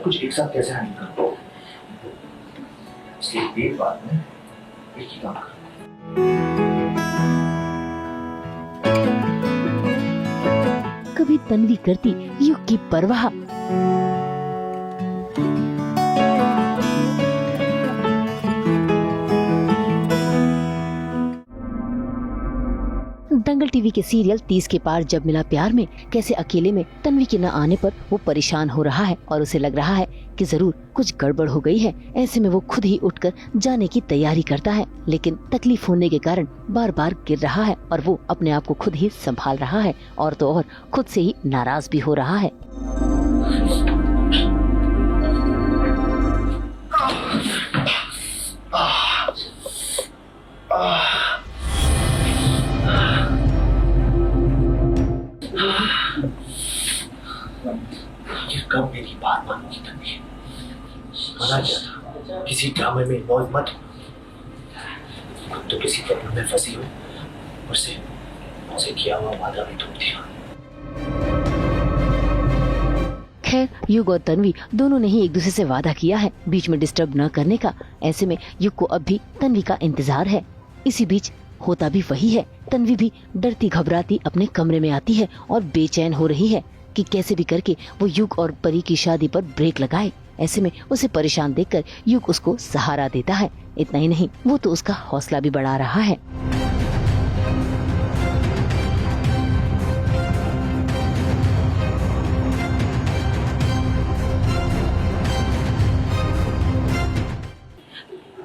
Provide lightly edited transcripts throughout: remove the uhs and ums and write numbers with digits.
कुछ एक साथ कैसे हैंडल करूं? इसलिए एक बात में एक ही काम करूं। कभी तन्वी करती युग की परवाह, दंगल टीवी के सीरियल 30 के पार जब मिला प्यार में कैसे अकेले में तन्वी के न आने पर वो परेशान हो रहा है और उसे लग रहा है कि जरूर कुछ गड़बड़ हो गई है। ऐसे में वो खुद ही उठकर जाने की तैयारी करता है, लेकिन तकलीफ होने के कारण बार बार गिर रहा है और वो अपने आप को खुद ही संभाल रहा है और तो और खुद से ही नाराज भी हो रहा है। कब मेरी बात मानोगी तन्वी? मना किया था किसी ड्रामे में इन्वॉल्व मत हो। खुद तो किसी प्रॉब्लम में फंसी हो, उसे किया हुआ वादा भी तोड़ दिया। खैर, युग और तन्वी दोनों ने ही एक दूसरे से वादा किया है बीच में डिस्टर्ब न करने का। ऐसे में युग को अब भी तन्वी का इंतजार है। इसी बीच होता भी वही है। तन्वी भी डरती घबराती अपने कमरे में आती है और बेचैन हो रही है कि कैसे भी करके वो युग और परी की शादी पर ब्रेक लगाए। ऐसे में उसे परेशान देखकर युग उसको सहारा देता है। इतना ही नहीं, वो तो उसका हौसला भी बढ़ा रहा है।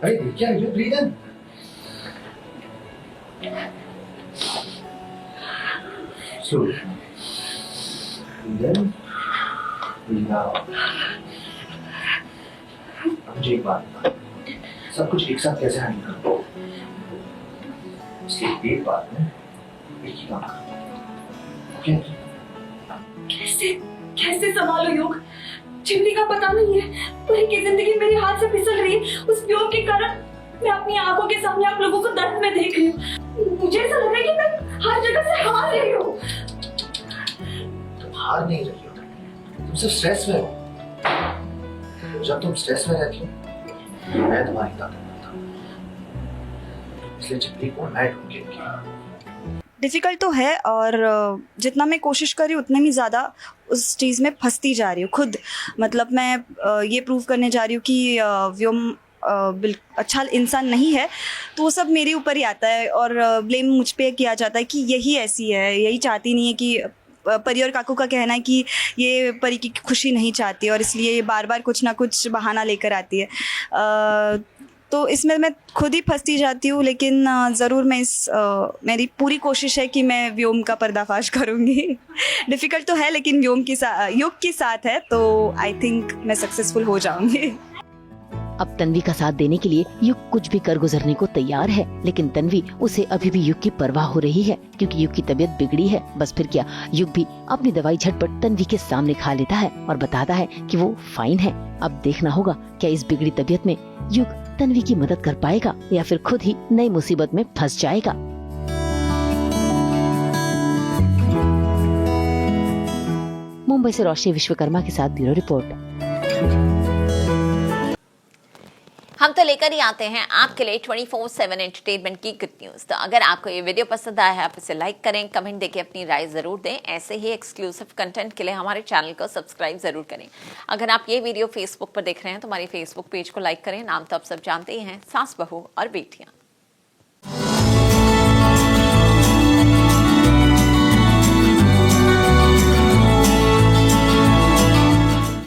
अरे क्या you breathe in. Slow then मुझे एक बात बता, सब कुछ एक साथ कैसे हैंडल करूं? इसलिए एक बात में एक ही काम करूं। ओके? कैसे संभालो योग? चिमनी का पता नहीं है, पूरी की जिंदगी मेरे हाथ से फिसल रही है। उस योग के कारण मैं अपनी आंखों के सामने आप लोगों को दर्द में देख रही हूँ। मुझे ऐसा लग रहा है कि मैं हर जगह से हार रही हूँ। हार नहीं रही हो, तुम सिर्फ स्ट्रेस में हो। जब तुम स्ट्रेस में रहती हो मैं तुम्हारी ताकत बनता हूँ, इसलिए चिमनी को मैं ढूंढ के। डिफ़िकल्ट तो है और जितना मैं कोशिश कर रही हूँ उतने ही ज़्यादा उस चीज़ में फंसती जा रही हूँ खुद। मतलब मैं ये प्रूव करने जा रही हूँ कि व्योम अच्छा इंसान नहीं है, तो वो सब मेरे ऊपर ही आता है और ब्लेम मुझ पे किया जाता है कि यही ऐसी है, यही चाहती नहीं है। कि परी और काकू का कहना है कि ये परी की खुशी नहीं चाहती और इसलिए ये बार बार कुछ ना कुछ बहाना लेकर आती है। तो इसमें मैं खुद ही फंसती जाती हूँ, लेकिन ज़रूर मैं मेरी पूरी कोशिश है कि मैं व्योम का पर्दाफाश करूँगी। डिफ़िकल्ट तो है लेकिन युग के साथ है तो आई थिंक मैं सक्सेसफुल हो जाऊँगी। अब तन्वी का साथ देने के लिए युग कुछ भी कर गुजरने को तैयार है, लेकिन तन्वी उसे अभी भी युग की परवाह हो रही है क्योंकि युग की तबीयत बिगड़ी है। बस फिर क्या, युग भी अपनी दवाई झटपट तन्वी के सामने खा लेता है और बताता है कि वो फाइन है। अब देखना होगा क्या इस बिगड़ी तबीयत में युग तन्वी की मदद कर पाएगा या फिर खुद ही नई मुसीबत में फंस जाएगा। मुंबई से रोशनी विश्वकर्मा के साथ ब्यूरो रिपोर्ट। हम तो लेकर ही आते हैं आपके लिए 24/7 एंटरटेनमेंट की गुड न्यूज। तो अगर आपको ये वीडियो पसंद आया है आप इसे लाइक करें, कमेंट देके अपनी राय जरूर दें। ऐसे ही एक्सक्लूसिव कंटेंट के लिए हमारे चैनल को सब्सक्राइब जरूर करें। अगर आप ये वीडियो फेसबुक पर देख रहे हैं तो हमारे फेसबुक पेज को लाइक करें। नाम तो आप सब जानते ही हैं, सास बहू और बेटियां।